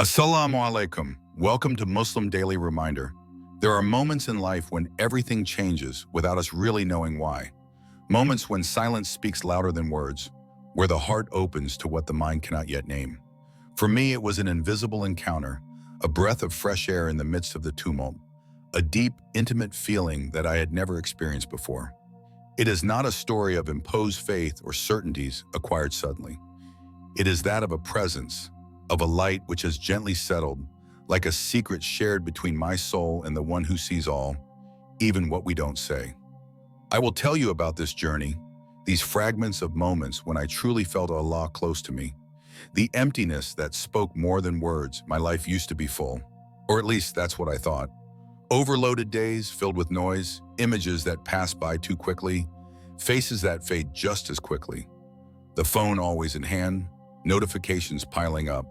Assalamu alaikum. Welcome to Muslim Daily Reminder. There are moments in life when everything changes without us really knowing why. Moments when silence speaks louder than words, where the heart opens to what the mind cannot yet name. For me, it was an invisible encounter, a breath of fresh air in the midst of the tumult, a deep, intimate feeling that I had never experienced before. It is not a story of imposed faith or certainties acquired suddenly. It is that of a presence, of a light which has gently settled, like a secret shared between my soul and the one who sees all, even what we don't say. I will tell you about this journey, these fragments of moments when I truly felt Allah close to me, the emptiness that spoke more than words. My life used to be full, or at least that's what I thought. Overloaded days filled with noise, images that pass by too quickly, faces that fade just as quickly. The phone always in hand, notifications piling up,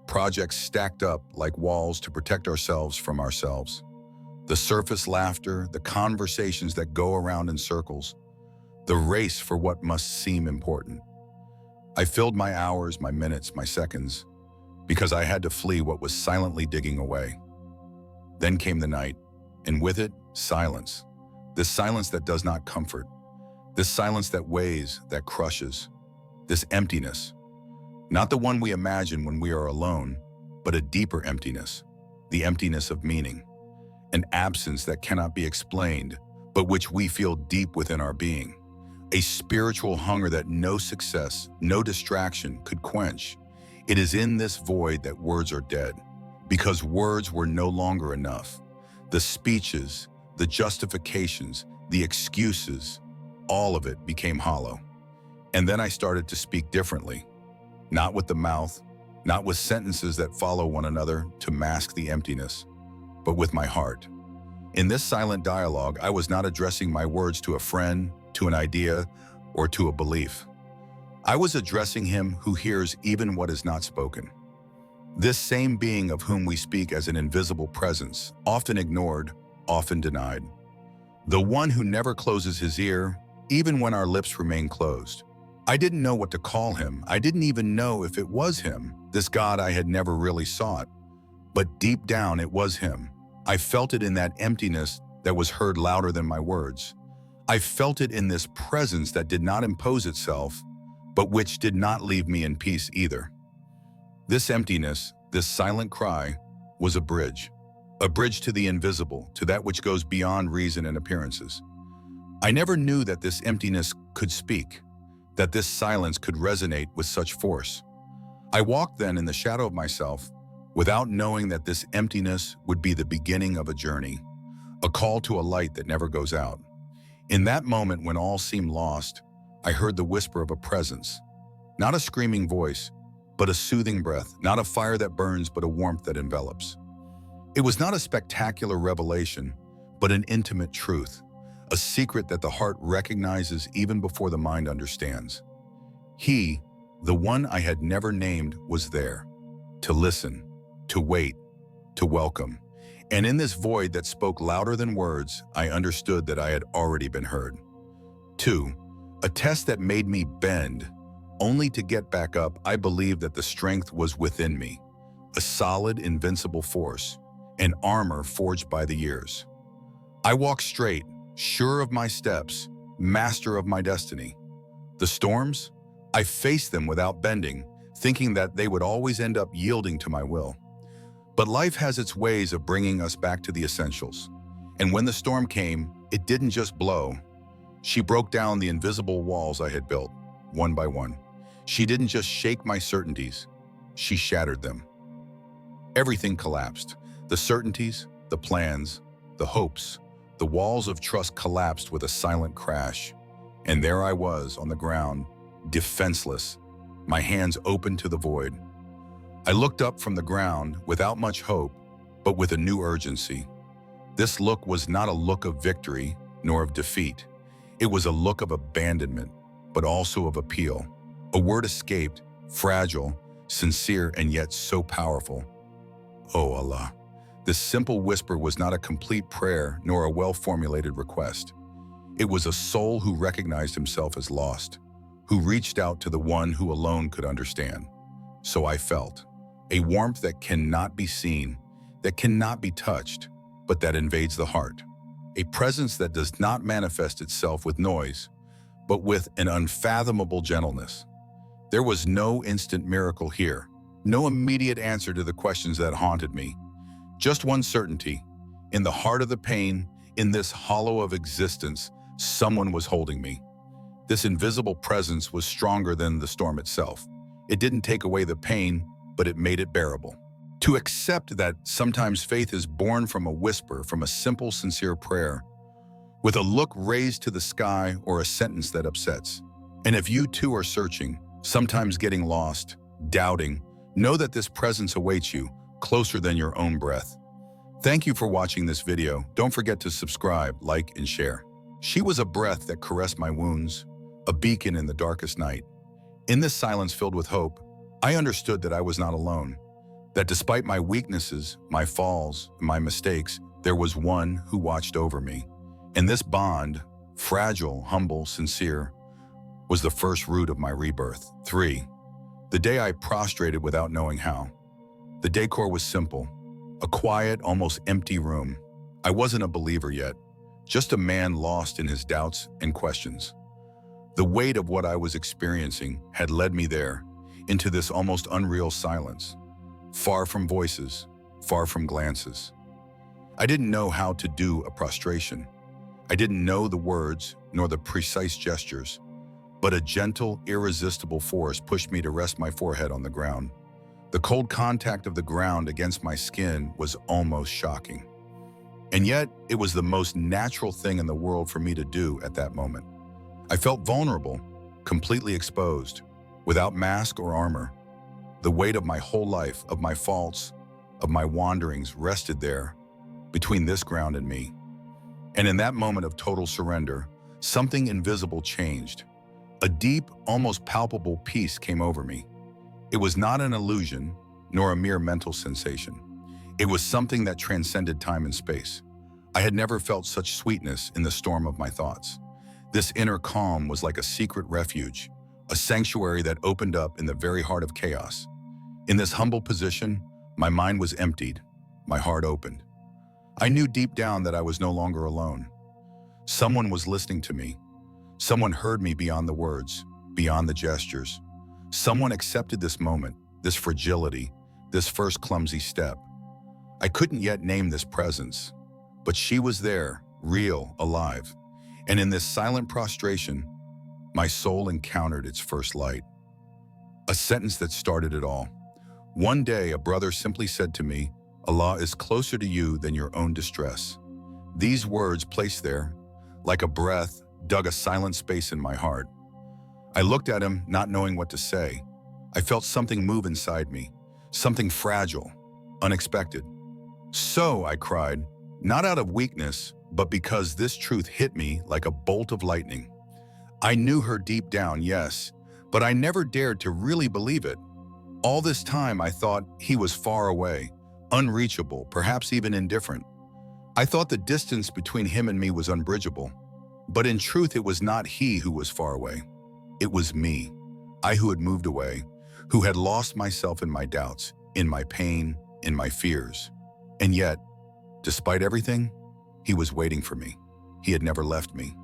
projects stacked up like walls to protect ourselves from ourselves. The surface laughter, the conversations that go around in circles, the race for what must seem important. I filled my hours, my minutes, my seconds, because I had to flee what was silently digging away. Then came the night, and with it, silence. This silence that does not comfort. This silence that weighs, that crushes. This emptiness. Not the one we imagine when we are alone, but a deeper emptiness, the emptiness of meaning, an absence that cannot be explained, but which we feel deep within our being, a spiritual hunger that no success, no distraction could quench. It is in this void that words are dead, because words were no longer enough. The speeches, the justifications, the excuses, all of it became hollow. And then I started to speak differently. Not with the mouth, not with sentences that follow one another to mask the emptiness, but with my heart. In this silent dialogue, I was not addressing my words to a friend, to an idea, or to a belief. I was addressing him who hears even what is not spoken. This same being of whom we speak as an invisible presence, often ignored, often denied. The one who never closes his ear, even when our lips remain closed. I didn't know what to call him. I didn't even know if it was him, this God I had never really sought. But deep down, it was him. I felt it in that emptiness that was heard louder than my words. I felt it in this presence that did not impose itself, but which did not leave me in peace either. This emptiness, this silent cry, was a bridge to the invisible, to that which goes beyond reason and appearances. I never knew that this emptiness could speak, that this silence could resonate with such force. I walked then in the shadow of myself, without knowing that this emptiness would be the beginning of a journey, a call to a light that never goes out. In that moment when all seemed lost, I heard the whisper of a presence, not a screaming voice, but a soothing breath, not a fire that burns, but a warmth that envelops. It was not a spectacular revelation, but an intimate truth, a secret that the heart recognizes even before the mind understands. He, the one I had never named, was there, to listen, to wait, to welcome. And in this void that spoke louder than words, I understood that I had already been heard. 2. A test that made me bend, only to get back up. I believed that the strength was within me, a solid, invincible force, an armor forged by the years. I walked straight, sure of my steps, master of my destiny. The storms? I faced them without bending, thinking that they would always end up yielding to my will. But life has its ways of bringing us back to the essentials. And when the storm came, it didn't just blow. She broke down the invisible walls I had built, one by one. She didn't just shake my certainties, she shattered them. Everything collapsed. The certainties, the plans, the hopes. The walls of trust collapsed with a silent crash, and there I was on the ground, defenseless, my hands open to the void. I looked up from the ground without much hope, but with a new urgency. This look was not a look of victory nor of defeat. It was a look of abandonment, but also of appeal. A word escaped, fragile, sincere, and yet so powerful. Oh Allah. This simple whisper was not a complete prayer nor a well-formulated request. It was a soul who recognized himself as lost, who reached out to the one who alone could understand. So I felt. a warmth that cannot be seen, that cannot be touched, but that invades the heart. A presence that does not manifest itself with noise, but with an unfathomable gentleness. There was no instant miracle here, no immediate answer to the questions that haunted me. Just one certainty: in the heart of the pain, in this hollow of existence, someone was holding me. This invisible presence was stronger than the storm itself. It didn't take away the pain, but it made it bearable. To accept that sometimes faith is born from a whisper, from a simple, sincere prayer, with a look raised to the sky or a sentence that upsets. And if you too are searching, sometimes getting lost, doubting, know that this presence awaits you, closer than your own breath. Thank you for watching this video. Don't forget to subscribe, like, and share. She was a breath that caressed my wounds, a beacon in the darkest night. In this silence filled with hope, I understood that I was not alone, that despite my weaknesses, my falls, and my mistakes, there was one who watched over me. And this bond, fragile, humble, sincere, was the first root of my rebirth. 3. The day I prostrated without knowing how. The decor was simple, a quiet, almost empty room. I wasn't a believer yet, just a man lost in his doubts and questions. The weight of what I was experiencing had led me there, into this almost unreal silence, far from voices, far from glances. I didn't know how to do a prostration. I didn't know the words nor the precise gestures, but a gentle, irresistible force pushed me to rest my forehead on the ground. The cold contact of the ground against my skin was almost shocking. And yet, it was the most natural thing in the world for me to do at that moment. I felt vulnerable, completely exposed, without mask or armor. The weight of my whole life, of my faults, of my wanderings rested there, between this ground and me. And in that moment of total surrender, something invisible changed. A deep, almost palpable peace came over me. It was not an illusion, nor a mere mental sensation. It was something that transcended time and space. I had never felt such sweetness in the storm of my thoughts. This inner calm was like a secret refuge, a sanctuary that opened up in the very heart of chaos. In this humble position, my mind was emptied, my heart opened. I knew deep down that I was no longer alone. Someone was listening to me. Someone heard me beyond the words, beyond the gestures. Someone accepted this moment, this fragility, this first clumsy step. I couldn't yet name this presence, but she was there, real, alive. And in this silent prostration, my soul encountered its first light. A sentence that started it all. One day, a brother simply said to me, "Allah is closer to you than your own distress." These words, placed there, like a breath, dug a silent space in my heart. I looked at him, not knowing what to say. I felt something move inside me, something fragile, unexpected. "So," I cried, not out of weakness, but because this truth hit me like a bolt of lightning. I knew her deep down, yes, but I never dared to really believe it. All this time, I thought he was far away, unreachable, perhaps even indifferent. I thought the distance between him and me was unbridgeable. But in truth, it was not he who was far away. It was me, I who had moved away, who had lost myself in my doubts, in my pain, in my fears. And yet, despite everything, he was waiting for me. He had never left me.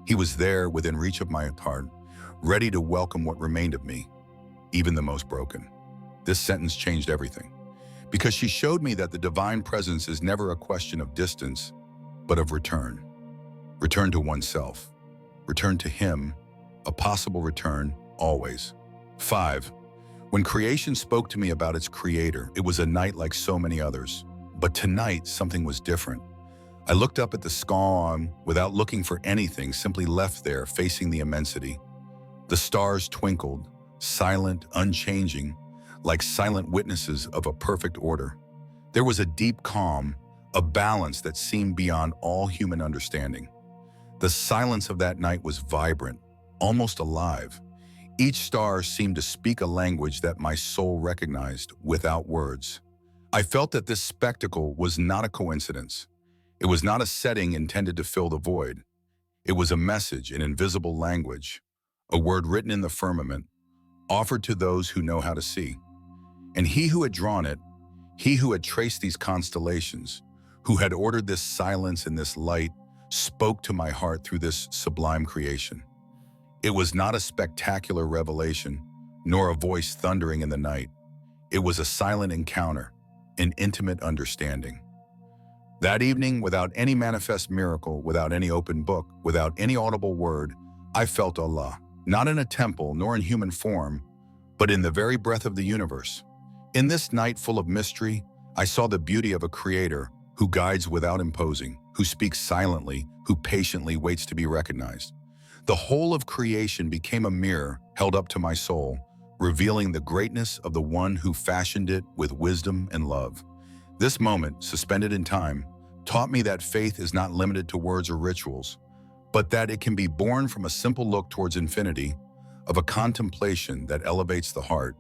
He was there within reach of my heart, ready to welcome what remained of me, even the most broken. This sentence changed everything, because she showed me that the divine presence is never a question of distance, but of return. Return to oneself. Return to him, a possible return, always. 5. When creation spoke to me about its creator, it was a night like so many others. But tonight, something was different. I looked up at the sky without looking for anything, simply left there, facing the immensity. The stars twinkled, silent, unchanging, like silent witnesses of a perfect order. There was a deep calm, a balance that seemed beyond all human understanding. The silence of that night was vibrant, almost alive. Each star seemed to speak a language that my soul recognized without words. I felt that this spectacle was not a coincidence. It was not a setting intended to fill the void. It was a message in invisible language, a word written in the firmament, offered to those who know how to see. And he who had drawn it, he who had traced these constellations, who had ordered this silence and this light, spoke to my heart through this sublime creation. It was not a spectacular revelation, nor a voice thundering in the night. It was a silent encounter, an intimate understanding. That evening, without any manifest miracle, without any open book, without any audible word, I felt Allah, not in a temple nor in human form, but in the very breath of the universe. In this night full of mystery, I saw the beauty of a creator who guides without imposing, who speaks silently, who patiently waits to be recognized. The whole of creation became a mirror held up to my soul, revealing the greatness of the one who fashioned it with wisdom and love. This moment, suspended in time, taught me that faith is not limited to words or rituals, but that it can be born from a simple look towards infinity, of a contemplation that elevates the heart,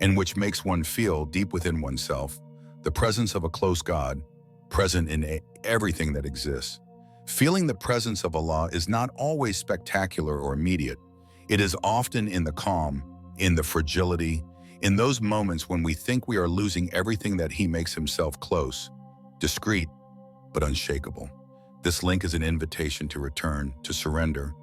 and which makes one feel deep within oneself the presence of a close God, present in everything that exists. Feeling the presence of Allah is not always spectacular or immediate. It is often in the calm, in the fragility, in those moments when we think we are losing everything that He makes Himself close, discreet, but unshakable. This link is an invitation to return, to surrender,